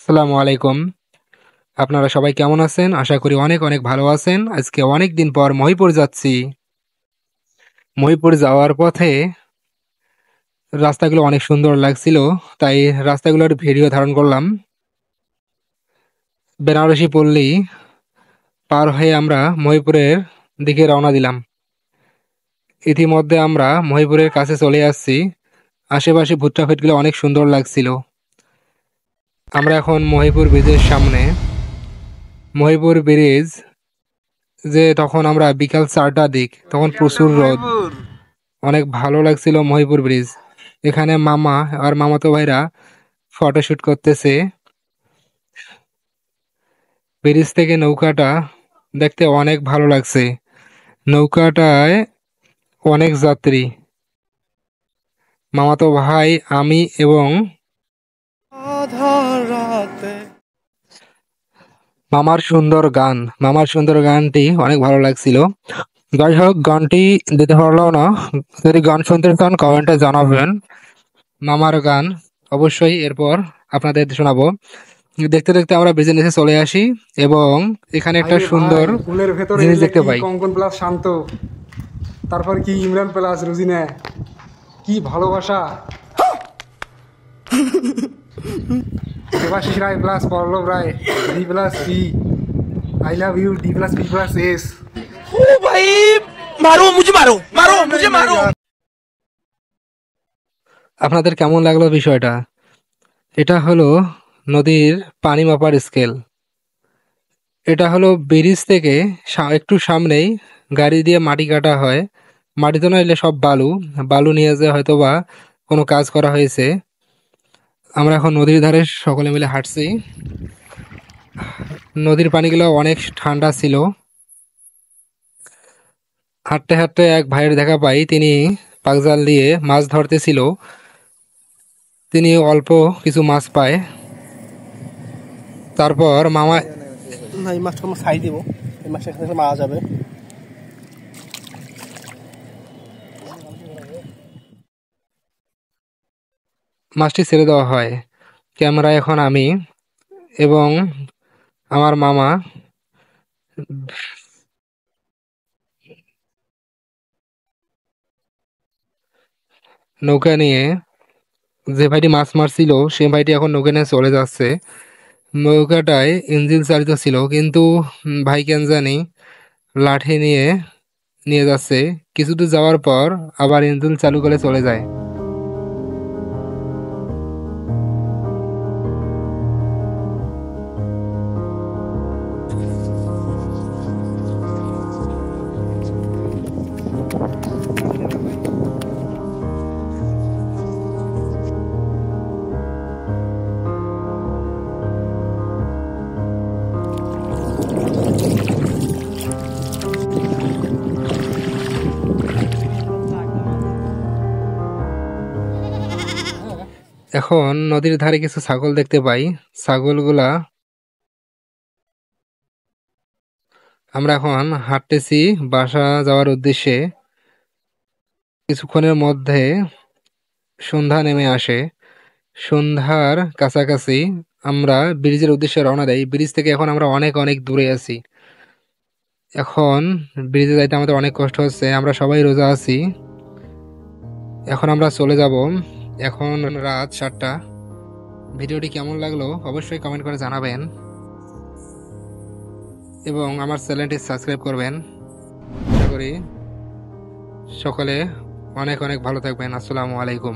আসসালামু আলাইকুম। আপনারা সবাই কেমন আছেন? আশা করি অনেক অনেক ভালো আছেন। আজকে অনেক দিন পর মহিপুর যাচ্ছি। মহিপুর যাওয়ার পথে রাস্তাগুলো অনেক সুন্দর লাগছিল, তাই রাস্তাগুলোর ভিডিও ধারণ করলাম। বেনারসি পল্লী পার হয়ে আমরা মহিপুরের দিকে রওনা দিলাম। ইতিমধ্যে আমরা মহিপুরের কাছে চলে আসছি। আশেপাশে ভুট্টা ক্ষেতগুলো অনেক সুন্দর লাগছিল। আমরা এখন মহিপুর ব্রিজের সামনে। মহিপুর ব্রিজ তখন আমরা বিকাল 4টার দিক, তখন প্রচুর রোদ, অনেক ভালো লাগছিল মহিপুর ব্রিজ। এখানে মামা আর মামাতো ভাইরা ফটোশুট করতেছে। ব্রিজ থেকে নৌকাটা দেখতে অনেক ভালো লাগছে। নৌকাটায় অনেক যাত্রী, মামাতো ভাই, আমি এবং মামার সুন্দর গানটি অনেক ভালো লাগছিল। যাই হোক, গানটি দিতে পারলাম না। যদি গান শুনতে চান কমেন্টে জানাবেন। মামার গান অবশ্যই এরপর আপনাদের শোনাবো। দেখতে দেখতে আমরা ব্রিজের নিচে চলে আসি এবং এখানে একটা ভাইরে সুন্দর ভাই, ফুলের ভেতরে জিনিস এলে দেখতে কি পাই। কঙ্কন প্লাস শান্ত, তারপর কি ইমরান প্লাস রুজিনা, কি ভালোবাসা। Debashis Roy plus Pallab Roy, D plus P, I love you, D plus P plus S. ओ भाई, मारो मुझे, मारो मारो मुझे, मारो। আপনাদের কেমন লাগলো বিষয়টা? এটা হলো নদীর পানি মাপার স্কেল। এটা হলো ব্রিজ থেকে একটু সামনেই গাড়ি দিয়ে মাটি কাটা হয়। মাটি তো না, এলে সব বালু বালু নিয়ে যে হয়তো বা কোনো কাজ করা হয়েছে। আমরা এখন নদীর ধারে সকলে মিলে হাঁটছি। নদীর পানিগুলো অনেক ঠান্ডা ছিল। হাঁটতে হাঁটতে এক ভাইয়ের দেখা পাই, তিনি পাকজাল দিয়ে মাছ ধরতেছিল। তিনি অল্প কিছু মাছ পায়। তারপর মামা না, এই মাছটা আমরা ছাই দিব, এই মাছটা এখান থেকে মারা যাবে। মাছটি ছেড়ে দেওয়া হয়। ক্যামেরায় এখন আমি এবং আমার মামা নৌকা নিয়ে, যে ভাইটি মাছ মারছিল সে ভাইটি এখন নৌকা নিয়ে চলে যাচ্ছে। নৌকাটায় ইঞ্জিন চালিত ছিল, কিন্তু ভাই কেন জানি লাঠি নিয়ে নিয়ে যাচ্ছে। কিছু দূর যাওয়ার পর আবার ইঞ্জিন চালু করে চলে যায়। এখন নদীর ধারে কিছু ছাগল দেখতে পাই। ছাগলগুলা, আমরা এখন হাঁটতেছি বাসা যাওয়ার উদ্দেশ্যে। কিছুক্ষণের মধ্যে সন্ধ্যা নেমে আসে। সন্ধ্যার কাছাকাছি আমরা ব্রিজের উদ্দেশ্যে রওনা দেই। ব্রিজ থেকে এখন আমরা অনেক অনেক দূরে আছি। এখন ব্রিজে যাইতে আমাদের অনেক কষ্ট হচ্ছে। আমরা সবাই রোজা আছি। এখন আমরা চলে যাব। এখন রাত 7টা। ভিডিওটি কেমন লাগলো অবশ্যই কমেন্ট করে জানাবেন এবং আমার চ্যানেলটি সাবস্ক্রাইব করবেন। আশা করি সকলে অনেক অনেক ভালো থাকবেন। আসসালামু আলাইকুম।